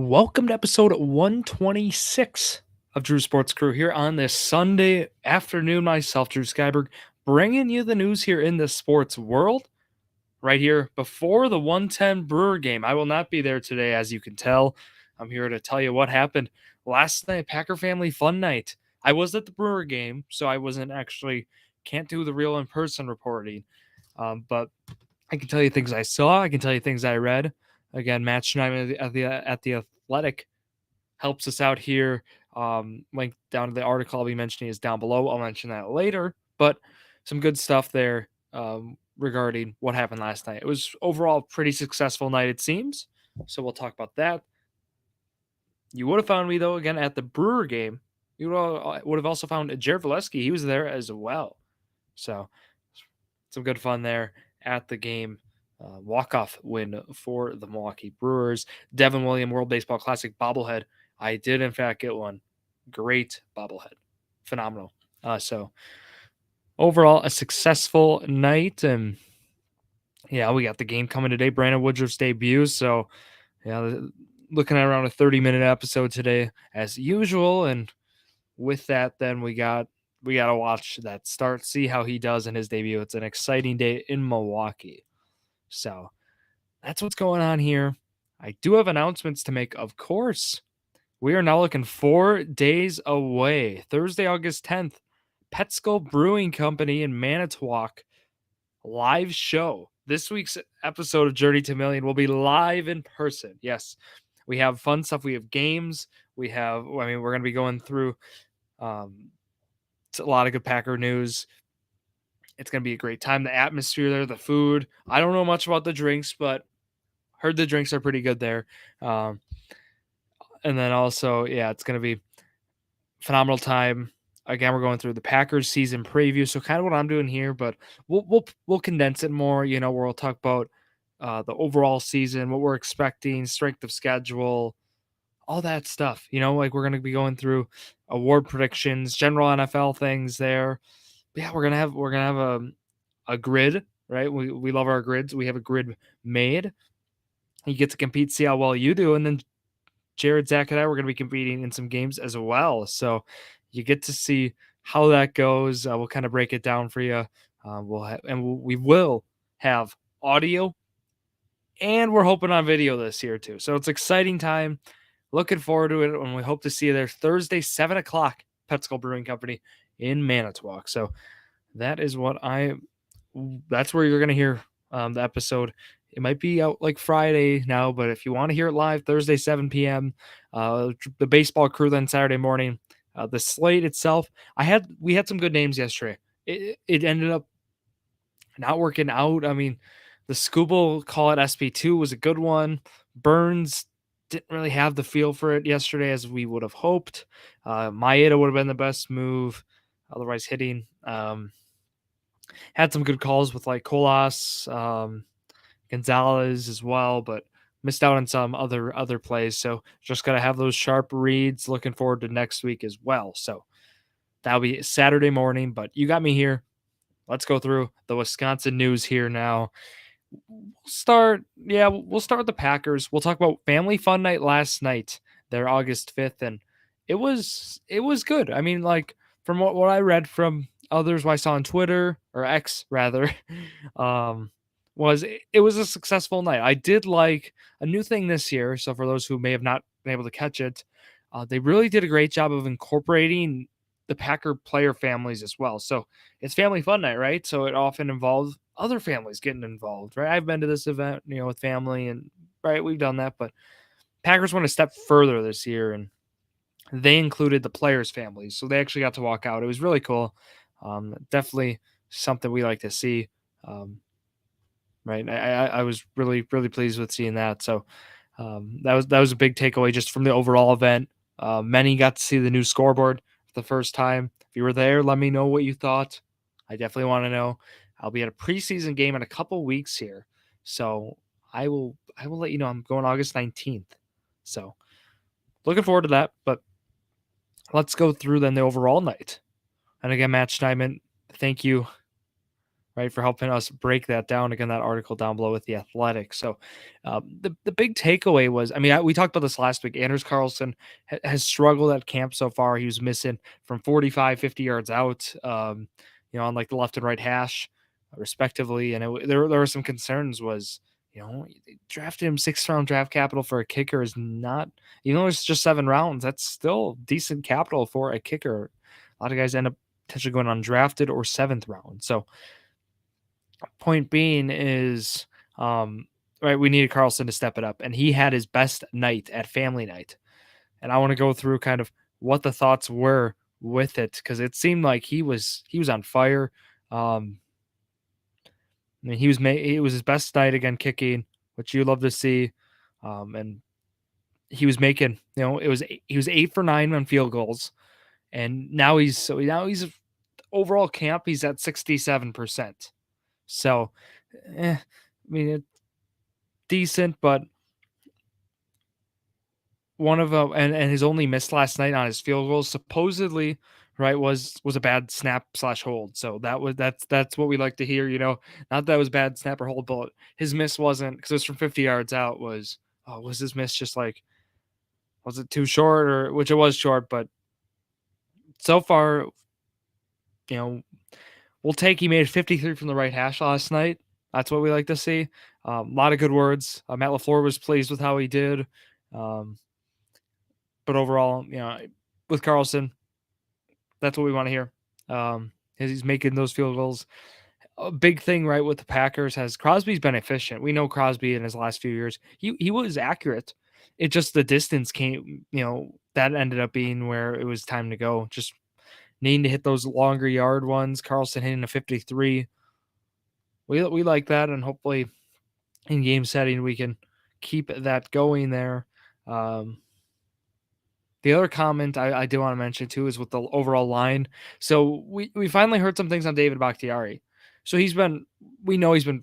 Welcome to episode 126 of Drew Sports Crew here on this Sunday afternoon. Myself, Drew Skyberg, bringing you the news here in the sports world right here before the 110 Brewer game. I will not be there today, as you can tell. I'm here to tell you what happened last night, Packer family fun night. I was at the Brewer game, so I can't do the real in-person reporting. But I can tell you things I saw. I can tell you things I read. Again, Matt Schneider at the Athletic helps us out here. Link down to the article I'll be mentioning is down below. I'll mention that later. But some good stuff there regarding what happened last night. It was overall a pretty successful night, it seems. So we'll talk about that. You would have found me, though, again, at the Brewer game. You would have also found Jared Valesky. He was there as well. So some good fun there at the game. Walk-off win for the Milwaukee Brewers. Devin Williams World Baseball Classic bobblehead. I did, in fact, get one. Great bobblehead. Phenomenal. So overall, a successful night. And yeah, we got the game coming today. Brandon Woodruff's debut. So yeah, looking at around a 30-minute episode today as usual. And with that, then we got to watch that start, see how he does in his debut. It's an exciting day in Milwaukee. So that's what's going on here. I do have announcements to make, of course. We are now looking 4 days away. Thursday, August 10th, Skull Brewing Company in Manitowoc. Live show. This week's episode of Journey to Million will be live in person. Yes, we have fun stuff. We have games. We're going to be going through a lot of good Packer news. It's going to be a great time. The atmosphere there, the food. I don't know much about the drinks, but heard the drinks are pretty good there. And then also, yeah, it's going to be phenomenal time. Again, we're going through the Packers season preview, so kind of what I'm doing here, but we'll condense it more. Where we'll talk about the overall season, what we're expecting, strength of schedule, all that stuff. Like we're going to be going through award predictions, general NFL things there. But yeah, we're gonna have a grid, right? We love our grids. We have a grid made. You get to compete, see how well you do, and then Jared, Zach, and I, we're going to be competing in some games as well. So you get to see how that goes. We'll kind of break it down for you. We will have audio, and we're hoping on video this year too. So it's an exciting time. Looking forward to it, and we hope to see you there Thursday, 7 o'clock, Skull Brewing Company in Manitowoc. So that is that's where you're going to hear the episode. It might be out like Friday now, but if you want to hear it live, Thursday, 7 p.m., the baseball crew then Saturday morning. The slate itself, we had some good names yesterday. It ended up not working out. I mean, the Scooble call it SP2 was a good one. Burns didn't really have the feel for it yesterday as we would have hoped. Maeda would have been the best move. Otherwise, hitting. Had some good calls with like Colas, Gonzalez as well, but missed out on some other plays. So just got to have those sharp reads. Looking forward to next week as well. So that'll be Saturday morning, but you got me here. Let's go through the Wisconsin news here now. We'll start with the Packers. We'll talk about family fun night last night, there August 5th, and it was good. I mean, like from what I read from others, what I saw on Twitter or X rather, it was a successful night. I did like a new thing this year. So for those who may have not been able to catch it, they really did a great job of incorporating the Packer player families as well. So it's family fun night, right? So it often involves other families getting involved, right? I've been to this event, with family, and right, we've done that, but Packers went a step further this year, and they included the players' families. So they actually got to walk out. It was really cool. Definitely something we like to see. Right. I was really, really pleased with seeing that. So that was a big takeaway just from the overall event. Many got to see the new scoreboard for the first time. If you were there, let me know what you thought. I definitely want to know. I'll be at a preseason game in a couple weeks here. So I will let you know. I'm going August 19th. So looking forward to that. But let's go through then the overall night. And again, Matt Schneidman, thank you right, for helping us break that down. Again, that article down below with the Athletic. So, the big takeaway was, I mean, we talked about this last week. Anders Carlson has struggled at camp so far. He was missing from 45, 50 yards out, on like the left and right hash, respectively. And there were some concerns. Was they drafted him 6th round draft capital for a kicker is not, it's just 7 rounds. That's still decent capital for a kicker. A lot of guys end up potentially going undrafted or 7th round. So point being is, right, we needed Carlson to step it up, and he had his best night at family night. And I want to go through kind of what the thoughts were with it, because it seemed like he was on fire. I mean, it was his best night again kicking, which you love to see. And he was making, he was 8 for 9 on field goals, and now he's overall camp he's at 67%. So, I mean, it's decent, but one of them, and his only miss last night on his field goals supposedly, right, was a bad snap slash hold. So that's what we like to hear. Not that it was bad snap or hold, but his miss wasn't, because it was from 50 yards out. Was his miss just like, was it too short, or which it was short, but so far, you know, we'll take. He made 53 from the right hash last night. That's what we like to see. A lot of good words. Matt LaFleur was pleased with how he did. But overall, with Carlson, that's what we want to hear. He's making those field goals. A big thing, right, with the Packers has Crosby's been efficient. We know Crosby in his last few years, he was accurate. It just the distance came, that ended up being where it was time to go. Just needing to hit those longer yard ones. Carlson hitting a 53. We like that, and hopefully in game setting we can keep that going there. The other comment I do want to mention too is with the overall line. So we finally heard some things on David Bakhtiari. So we know he's been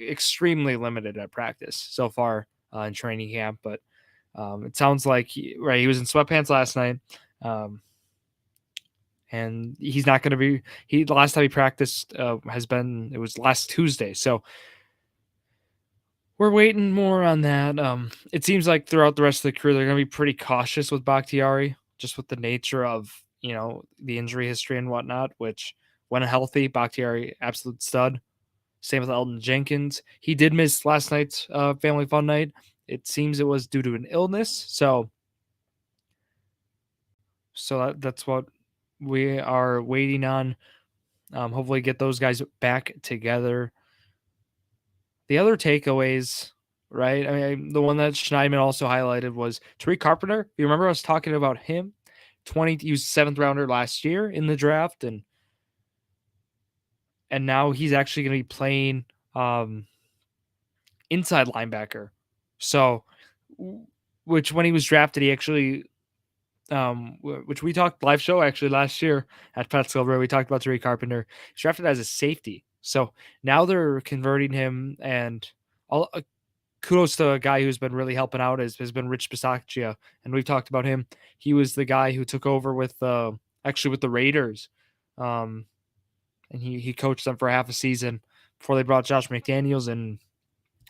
extremely limited at practice so far in training camp, but it sounds like he was in sweatpants last night, and he's not going to be. The last time he practiced it was last Tuesday. So we're waiting more on that. It seems like throughout the rest of the career, they're going to be pretty cautious with Bakhtiari, just with the nature of, the injury history and whatnot, which when healthy, Bakhtiari, absolute stud. Same with Elton Jenkins. He did miss last night's family fun night. It seems it was due to an illness. So that's what we are waiting on. Hopefully get those guys back together. The other takeaways, right? I mean, the one that Schneidman also highlighted was Tariq Carpenter. You remember us talking about him? He was 7th-rounder last year in the draft, and now he's actually going to be playing inside linebacker. So, which when he was drafted, he actually, which we talked live show actually last year at Pet Silver, we talked about Tariq Carpenter. He's drafted as a safety. So now they're converting him, and all kudos to a guy who's been really helping out has been Rich Bisaccia, and we've talked about him. He was the guy who took over with the Raiders, and he coached them for half a season before they brought Josh McDaniels, and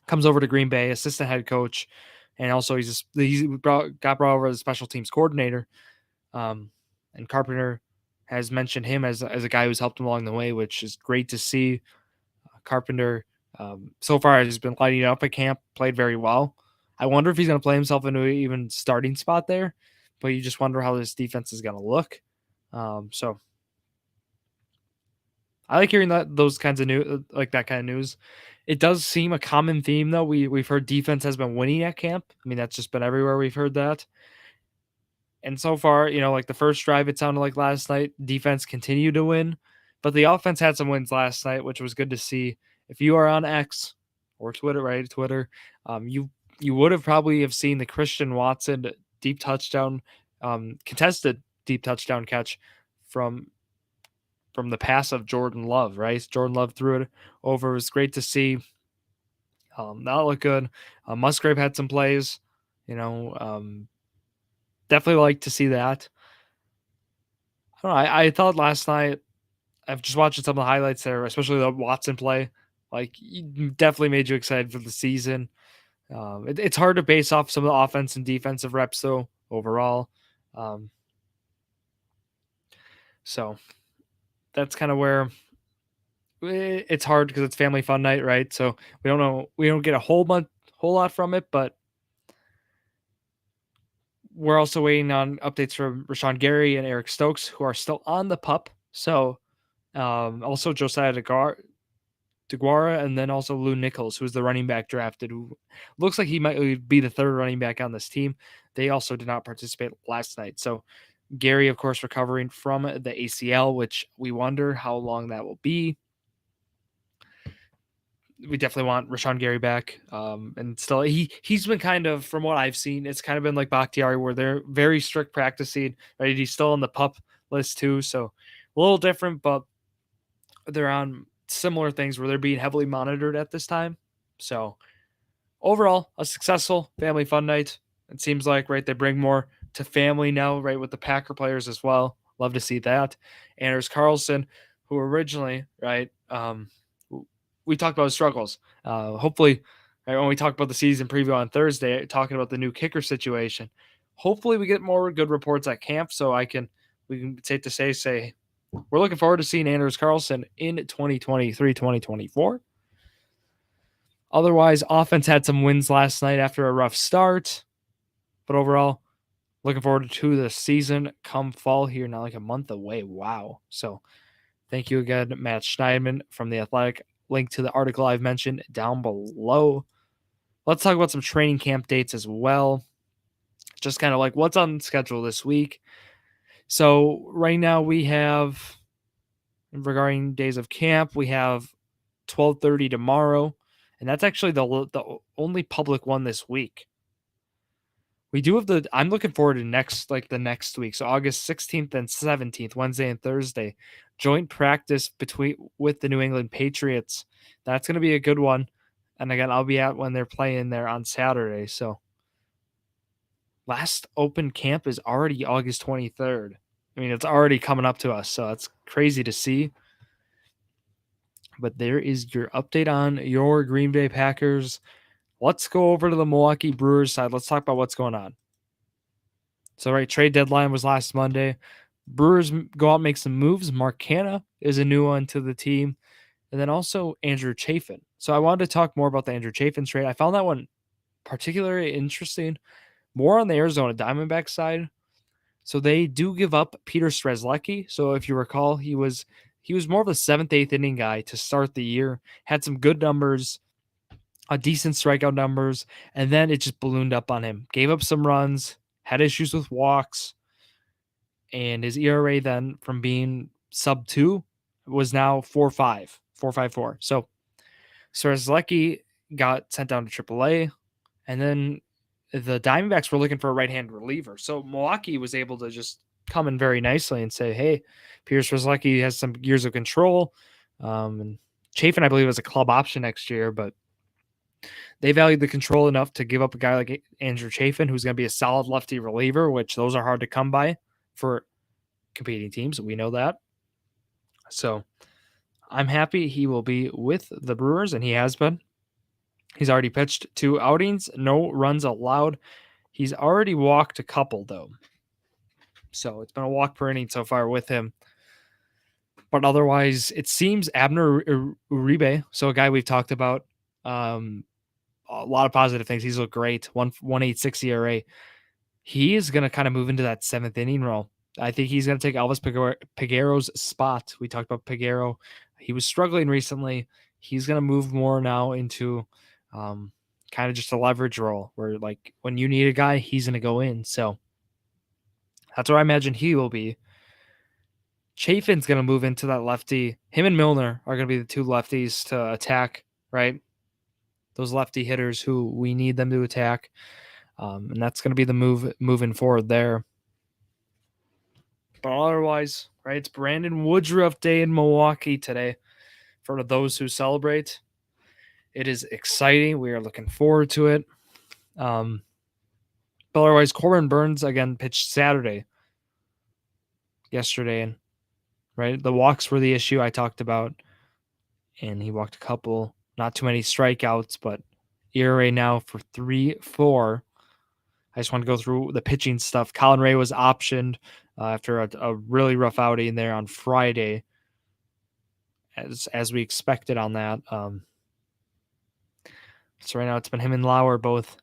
comes over to Green Bay, assistant head coach, and also got brought over as a special teams coordinator. And Carpenter has mentioned him as a guy who's helped him along the way, which is great to see. Carpenter so far has been lighting up at camp, played very well. I wonder if he's going to play himself into an even starting spot there, but you just wonder how this defense is going to look. So I like hearing those kinds of news, like that kind of news. It does seem a common theme, though. We've heard defense has been winning at camp. I mean, that's just been everywhere we've heard that. And so far, like the first drive, it sounded like last night, defense continued to win, but the offense had some wins last night, which was good to see. If you are on X or Twitter, right? Twitter, you would have probably have seen the Christian Watson deep touchdown, contested deep touchdown catch from the pass of Jordan Love, right? Jordan Love threw it over. It was great to see. That looked good. Musgrave had some plays, definitely like to see that. I don't know. I thought last night, I've just watched some of the highlights there, especially the Watson play. Like, definitely made you excited for the season. It's hard to base off some of the offense and defensive reps though overall. So that's kind of where it's hard because it's family fun night, right? So we don't get a whole lot from it, but we're also waiting on updates from Rashawn Gary and Eric Stokes, who are still on the pup. So also Josiah DeGuara, and then also Lou Nichols, who's the running back drafted, who looks like he might be the third running back on this team. They also did not participate last night. So Gary, of course, recovering from the ACL, which we wonder how long that will be. We definitely want Rashawn Gary back. And still, he's been kind of, from what I've seen, it's kind of been like Bakhtiari, where they're very strict practicing. Right, he's still on the pup list too, so a little different, but they're on similar things where they're being heavily monitored at this time. So overall, a successful family fun night. It seems like, right, they bring more to family now, right, with the Packer players as well. Love to see that. Anders Carlson, who originally, right, we talked about his struggles. Hopefully, right, when we talk about the season preview on Thursday, talking about the new kicker situation, hopefully we get more good reports at camp so we can safe to say we're looking forward to seeing Anders Carlson in 2023, 2024. Otherwise, offense had some wins last night after a rough start. But overall, looking forward to the season come fall here, not like a month away. Wow. So thank you again, Matt Schneidman from The Athletic. Link to the article I've mentioned down below. Let's talk about some training camp dates as well. Just kind of like what's on schedule this week. So right now we have, regarding days of camp, we have 12:30 tomorrow, and that's actually the only public one this week. We do have I'm looking forward to the next week. So August 16th and 17th, Wednesday and Thursday, joint practice with the New England Patriots. That's going to be a good one. And again, I'll be at when they're playing there on Saturday. So last open camp is already August 23rd. I mean, it's already coming up to us. So that's crazy to see. But there is your update on your Green Bay Packers. Let's go over to the Milwaukee Brewers side. Let's talk about what's going on. So, right, trade deadline was last Monday. Brewers go out and make some moves. Mark Canha is a new one to the team. And then also Andrew Chafin. So I wanted to talk more about the Andrew Chafin trade. I found that one particularly interesting. More on the Arizona Diamondbacks side. So they do give up Peter Strzelecki. So if you recall, he was more of the 7th, 8th inning guy to start the year. Had some good numbers, decent strikeout numbers, and then it just ballooned up on him. Gave up some runs, had issues with walks, and his ERA then from being sub 2 was now 4.5, 4.54. So Strzelecki got sent down to AAA, and then the Diamondbacks were looking for a right-hand reliever. So Milwaukee was able to just come in very nicely and say, hey, Peter Strzelecki has some years of control. And Chafin, I believe, was a club option next year, but they valued the control enough to give up a guy like Andrew Chafin, who's going to be a solid lefty reliever, which those are hard to come by for competing teams. We know that. So I'm happy he will be with the Brewers, and he has been. He's already pitched 2 outings, no runs allowed. He's already walked a couple, though. So it's been a walk per inning so far with him. But otherwise, it seems Abner Uribe, so a guy we've talked about, a lot of positive things. He's looked great, 1.86 ERA. He is going to kind of move into that 7th inning role. I think he's going to take Elvis Peguero's spot. We talked about Peguero. He was struggling recently. He's going to move more now into kind of just a leverage role where, like, when you need a guy, he's going to go in. So that's where I imagine he will be. Chafin's going to move into that lefty. Him and Milner are going to be the 2 lefties to attack, right? Those lefty hitters who we need them to attack. And that's going to be the move moving forward there. But otherwise, right, it's Brandon Woodruff Day in Milwaukee today for those who celebrate. It is exciting. We are looking forward to it. But otherwise, Corbin Burns, again, pitched yesterday. And right? The walks were the issue I talked about, and he walked a couple, not too many strikeouts, but ERA now for 3.4. I just want to go through the pitching stuff. Colin Ray was optioned after a really rough outing there on Friday, as we expected on that. So right now it's been him and Lauer both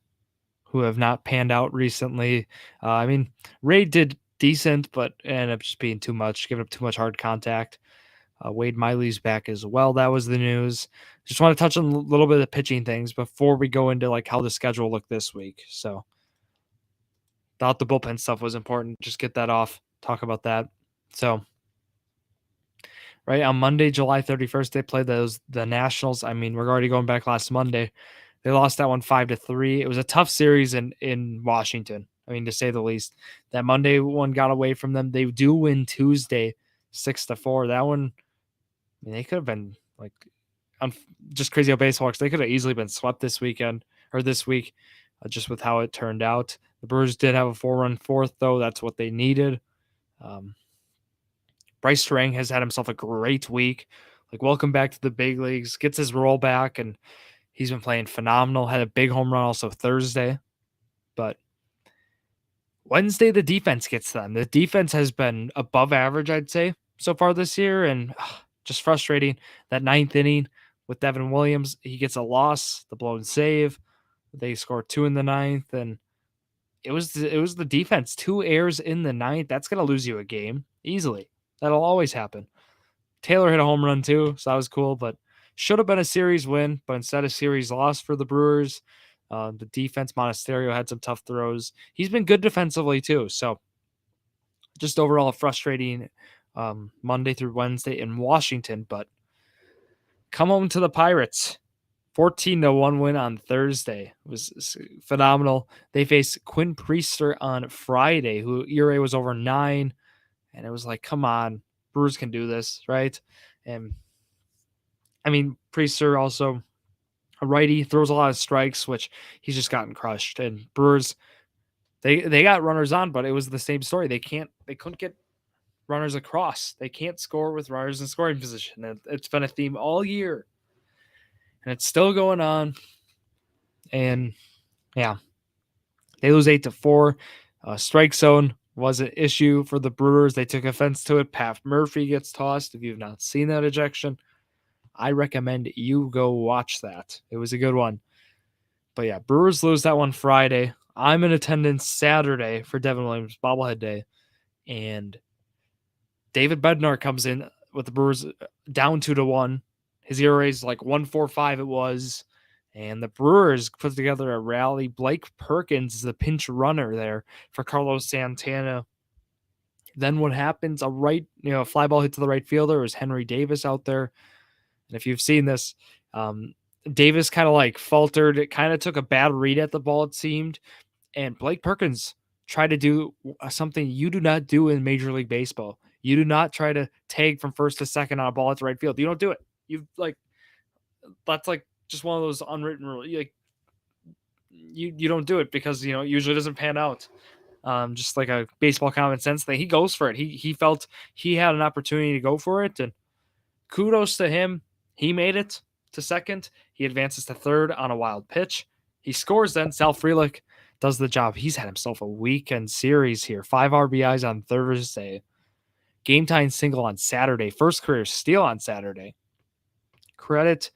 who have not panned out recently. I mean, Ray did decent, but ended up just being too much, giving up too much hard contact. Wade Miley's back as well. That was the news. Just want to touch on a little bit of the pitching things before we go into like how the schedule looked this week. So thought the bullpen stuff was important. Just get that off. Talk about that. So right on Monday, July 31st, they played the Nationals. I mean, we're already going back last Monday. They lost that one 5-3. It was a tough series in Washington. I mean, to say the least. That Monday one got away from them. They do win Tuesday 6-4. That one, I mean, they could have been like just crazy how baseball works. They could have easily been swept this weekend or this week, just with how it turned out. The Brewers did have a 4-run fourth, though. That's what they needed. Bryce Terang has had himself a great week. Like, welcome back to the big leagues. Gets his role back, and he's been playing phenomenal. Had a big home run also Thursday. But Wednesday, the defense gets them. The defense has been above average, I'd say, so far this year, and just frustrating. That ninth inning with Devin Williams, he gets a loss, the blown save. They score 2 in the ninth, and it was the defense. 2 errors in the ninth. That's going to lose you a game easily. That'll always happen. Taylor hit a home run too, so that was cool, but should have been a series win, but instead a series loss for the Brewers. The defense, Monasterio had some tough throws. He's been good defensively too, so just overall a frustrating Monday through Wednesday in Washington, but come home to the Pirates. 14-1 win on Thursday. It was phenomenal. They faced Quinn Priester on Friday, who ERA was over 9, and it was like, come on, Brewers can do this, right? And I mean, Priester also a righty, throws a lot of strikes, which he's just gotten crushed. And Brewers, they got runners on, but it was the same story. They couldn't get runners across. They can't score with runners in scoring position. It's been a theme all year, and it's still going on. And yeah, they lose 8-4. Strike zone was an issue for the Brewers. They took offense to it. Pat Murphy gets tossed. If you've not seen that ejection, I recommend you go watch that. It was a good one. But yeah, Brewers lose that one Friday. I'm in attendance Saturday for Devin Williams bobblehead day. And David Bednar comes in with the Brewers down 2-1. His ERA is like 1.45 it was. And the Brewers put together a rally. Blake Perkins is the pinch runner there for Carlos Santana. Then what happens? A fly ball hit to the right fielder. It was Henry Davis out there. And if you've seen this, Davis kind of like faltered. It kind of took a bad read at the ball, it seemed. And Blake Perkins tried to do something you do not do in Major League Baseball. You do not try to tag from first to second on a ball at the right field. You don't do it. That's like just one of those unwritten rules. You don't do it because it usually doesn't pan out. Just like a baseball common sense thing. He goes for it. He felt he had an opportunity to go for it, and kudos to him. He made it to second. He advances to third on a wild pitch. He scores then. Sal Frelick does the job. He's had himself a weekend series here. 5 RBIs on Thursday. Game time single on Saturday. First career steal on Saturday. Credit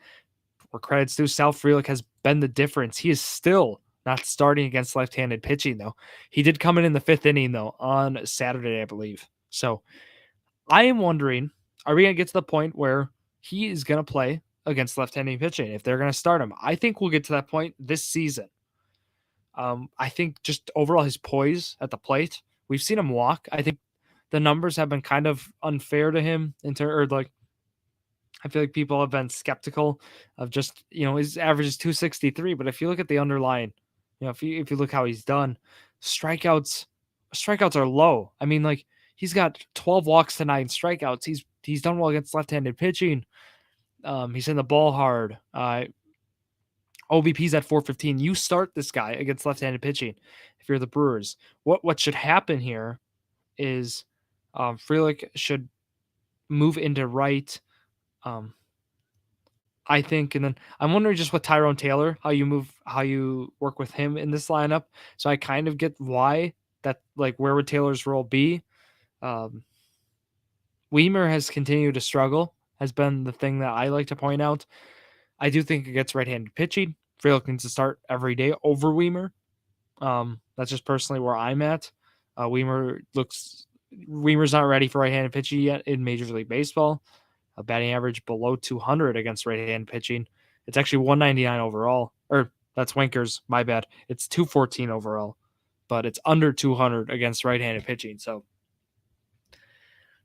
where credit's due. Sal Frelick has been the difference. He is still not starting against left-handed pitching, though. He did come in the 5th inning, though, on Saturday, I believe. So I am wondering, are we going to get to the point where he is going to play against left-handed pitching if they're going to start him? I think we'll get to that point this season. I think just overall his poise at the plate, we've seen him walk. I think the numbers have been kind of unfair to him I feel like people have been skeptical of just, his average is 263, but if you look at the underlying, if you look how he's done, strikeouts are low. I mean, like, he's got 12 walks to 9 strikeouts. He's done well against left-handed pitching. He's in the ball hard. OBP's at 415. You start this guy against left-handed pitching if you're the Brewers. What should happen here is Frelick should move into right. Um, I think, and then I'm wondering just with Tyrone Taylor, how you work with him in this lineup. So I kind of get why that, like, where would Taylor's role be? Um, Weimer has continued to struggle, has been the thing that I like to point out. I do think against right-handed pitching, Frelick needs to start every day over Weimer. That's just personally where I'm at. Weimer's not ready for right-handed pitching yet in Major League Baseball. A batting average below 200 against right-handed pitching. It's actually 199 overall. Or that's Winkers, my bad. It's 214 overall, but it's under 200 against right-handed pitching. So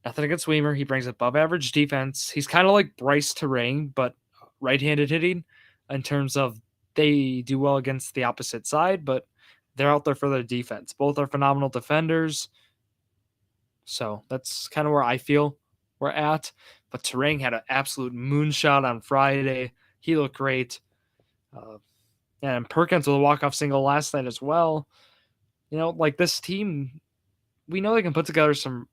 nothing against Weimer. He brings above average defense. He's kind of like Bryce Terang, but right-handed hitting in terms of they do well against the opposite side, but they're out there for their defense. Both are phenomenal defenders. So that's kind of where I feel we're at. But Terang had an absolute moonshot on Friday. He looked great. And Perkins with a walk-off single last night as well. You know, like this team, we know they can put together some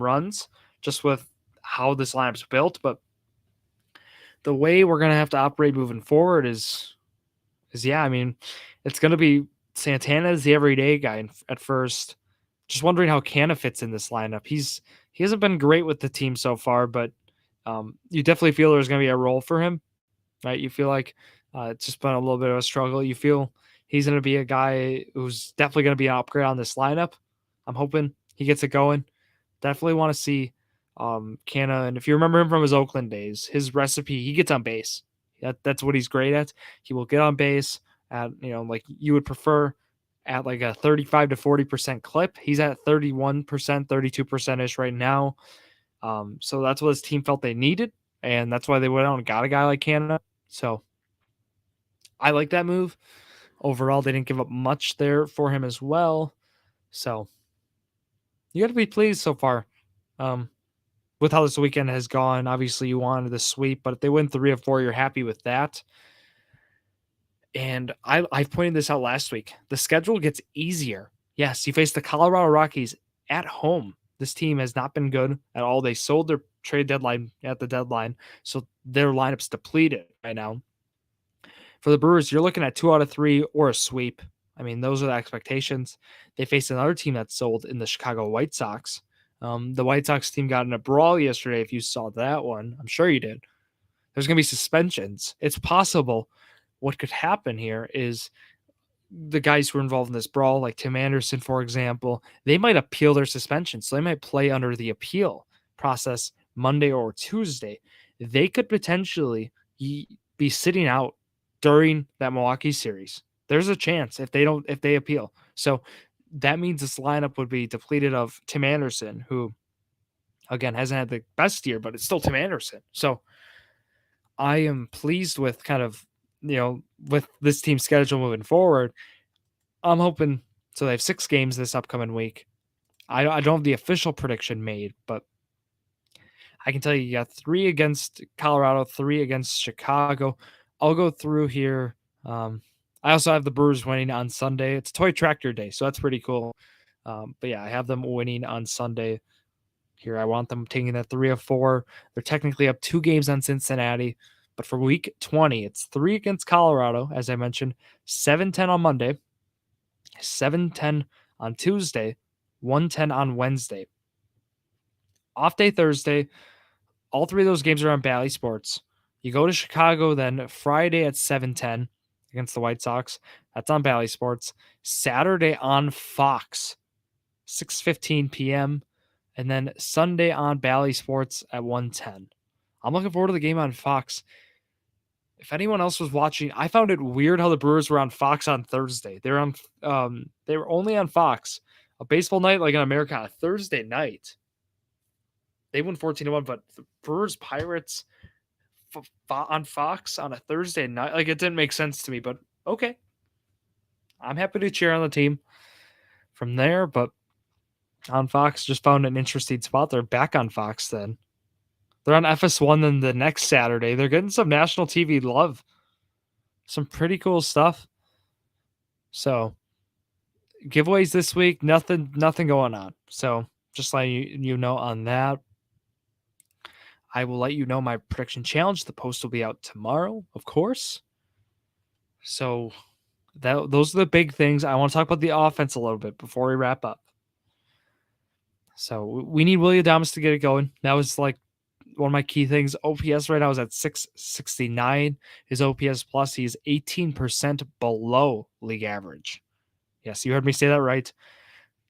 runs just with how this lineup's built, but the way we're gonna have to operate moving forward is yeah, I mean, it's gonna be Santana is the everyday guy at first. Just wondering how Canna fits in this lineup. He hasn't been great with the team so far, but you definitely feel there's gonna be a role for him, right? You feel like it's just been a little bit of a struggle. You feel he's gonna be a guy who's definitely gonna be an upgrade on this lineup. I'm hoping he gets it going. Definitely want to see Canna, and if you remember him from his Oakland days, his recipe, he gets on base. That's what he's great at. He will get on base at, like you would prefer, at like a 35 to 40% clip. He's at 31%, 32% ish right now. So that's what his team felt they needed, and that's why they went out and got a guy like Canada. So I like that move. Overall, they didn't give up much there for him as well. So you got to be pleased so far with how this weekend has gone. Obviously, you wanted the sweep, but if they win 3 of 4, you're happy with that. And I pointed this out last week. The schedule gets easier. Yes, you face the Colorado Rockies at home. This team has not been good at all. They sold their trade deadline at the deadline, so their lineup's depleted right now. For the Brewers, you're looking at 2 out of 3 or a sweep. I mean, those are the expectations. They faced another team that's sold in the Chicago White Sox. The White Sox team got in a brawl yesterday. If you saw that one, I'm sure you did. There's going to be suspensions. It's possible. What could happen here is the guys who were involved in this brawl, like Tim Anderson, for example, they might appeal their suspension. So they might play under the appeal process Monday or Tuesday. They could potentially be sitting out during that Milwaukee series. There's a chance if they appeal. So that means this lineup would be depleted of Tim Anderson, who again hasn't had the best year, but it's still Tim Anderson. So I am pleased with kind of, with this team's schedule moving forward. I'm hoping, so they have 6 games this upcoming week. I don't have the official prediction made, but I can tell you got 3 against Colorado, 3 against Chicago. I'll go through here. I also have the Brewers winning on Sunday. It's Toy Tractor Day, so that's pretty cool. But yeah, I have them winning on Sunday. Here, I want them taking that 3 of 4. They're technically up 2 games on Cincinnati. But for week 20, it's 3 against Colorado, as I mentioned, 7-10 on Monday, 7-10 on Tuesday, 1-10 on Wednesday. Off day Thursday, all 3 of those games are on Bally Sports. You go to Chicago then Friday at 7-10 against the White Sox. That's on Bally Sports. Saturday on Fox, 6:15 p.m. And then Sunday on Bally Sports at 1:10. I'm looking forward to the game on Fox. If anyone else was watching, I found it weird how the Brewers were on Fox on Thursday. They were only on Fox. A baseball night like in America on a Thursday night. They won 14-1, but the Brewers Pirates on Fox on a Thursday night, like, it didn't make sense to me, but okay. I'm happy to cheer on the team from there, but on Fox, just found an interesting spot. They're back on Fox then. They're on FS1 then the next Saturday. They're getting some national TV love. Some pretty cool stuff. So, giveaways this week, nothing going on. So, just letting you know on that. I will let you know my prediction challenge. The post will be out tomorrow, of course. So those are the big things. I want to talk about the offense a little bit before we wrap up. So we need Willie Adames to get it going. That was like one of my key things. OPS right now is at 669. His OPS plus, he's 18% below league average. Yes, you heard me say that right.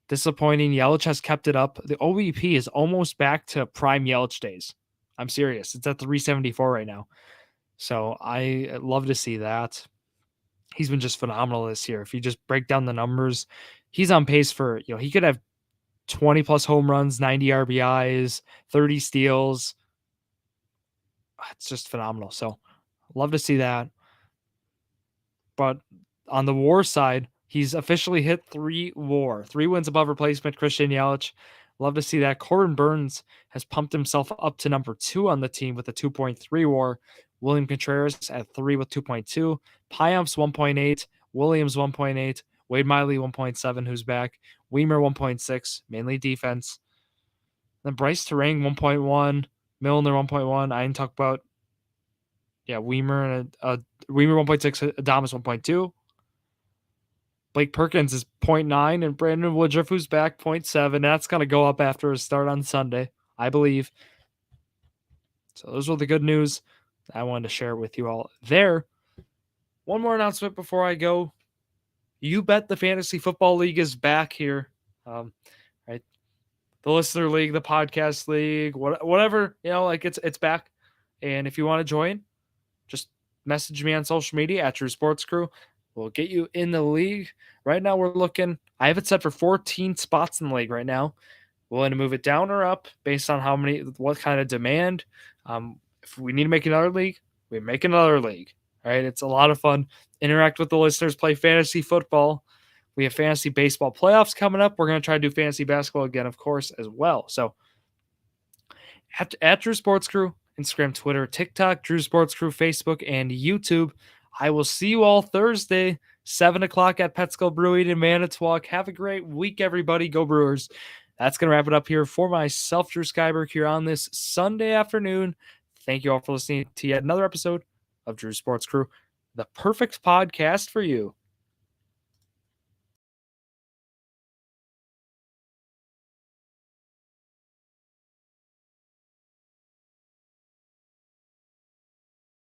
Disappointing. Yelich has kept it up. The OBP is almost back to prime Yelich days. I'm serious. It's at 374 right now. So I love to see that. He's been just phenomenal this year. If you just break down the numbers, he's on pace for, he could have 20 plus home runs, 90 RBIs, 30 steals. It's just phenomenal. So love to see that. But on the WAR side, he's officially hit 3 WAR, 3 wins above replacement. Christian Yelich, love to see that. Corbin Burns has pumped himself up to number 2 on the team with a 2.3 WAR. William Contreras at 3 with 2.2. Payamps 1.8. Williams 1.8. Wade Miley 1.7, who's back. Weimer 1.6, mainly defense. Then Bryce Terang 1.1. Milner 1.1. I didn't talk about Weimer and Weimer 1.6, Adames 1.2. Blake Perkins is 0.9, and Brandon Woodruff, who's back, 0.7. That's going to go up after his start on Sunday, I believe. So those were the good news I wanted to share with you all there. One more announcement before I go. You Bet the Fantasy Football League is back here. Right? The Listener League, the Podcast League, whatever, it's back. And if you want to join, just message me on social media at True Sports Crew. We'll get you in the league. Right now I have it set for 14 spots in the league right now. We're going to move it down or up based on what kind of demand. If we need to make another league, we make another league. All right. It's a lot of fun. Interact with the listeners, play fantasy football. We have fantasy baseball playoffs coming up. We're going to try to do fantasy basketball again, of course, as well. So at Drew Sports Crew, Instagram, Twitter, TikTok, Drew Sports Crew, Facebook, and YouTube. I will see you all Thursday, 7 o'clock at Petskill Brewing in Manitowoc. Have a great week, everybody. Go Brewers. That's going to wrap it up here for myself, Drew Skyberg, here on this Sunday afternoon. Thank you all for listening to yet another episode of Drew Sports Crew, the perfect podcast for you.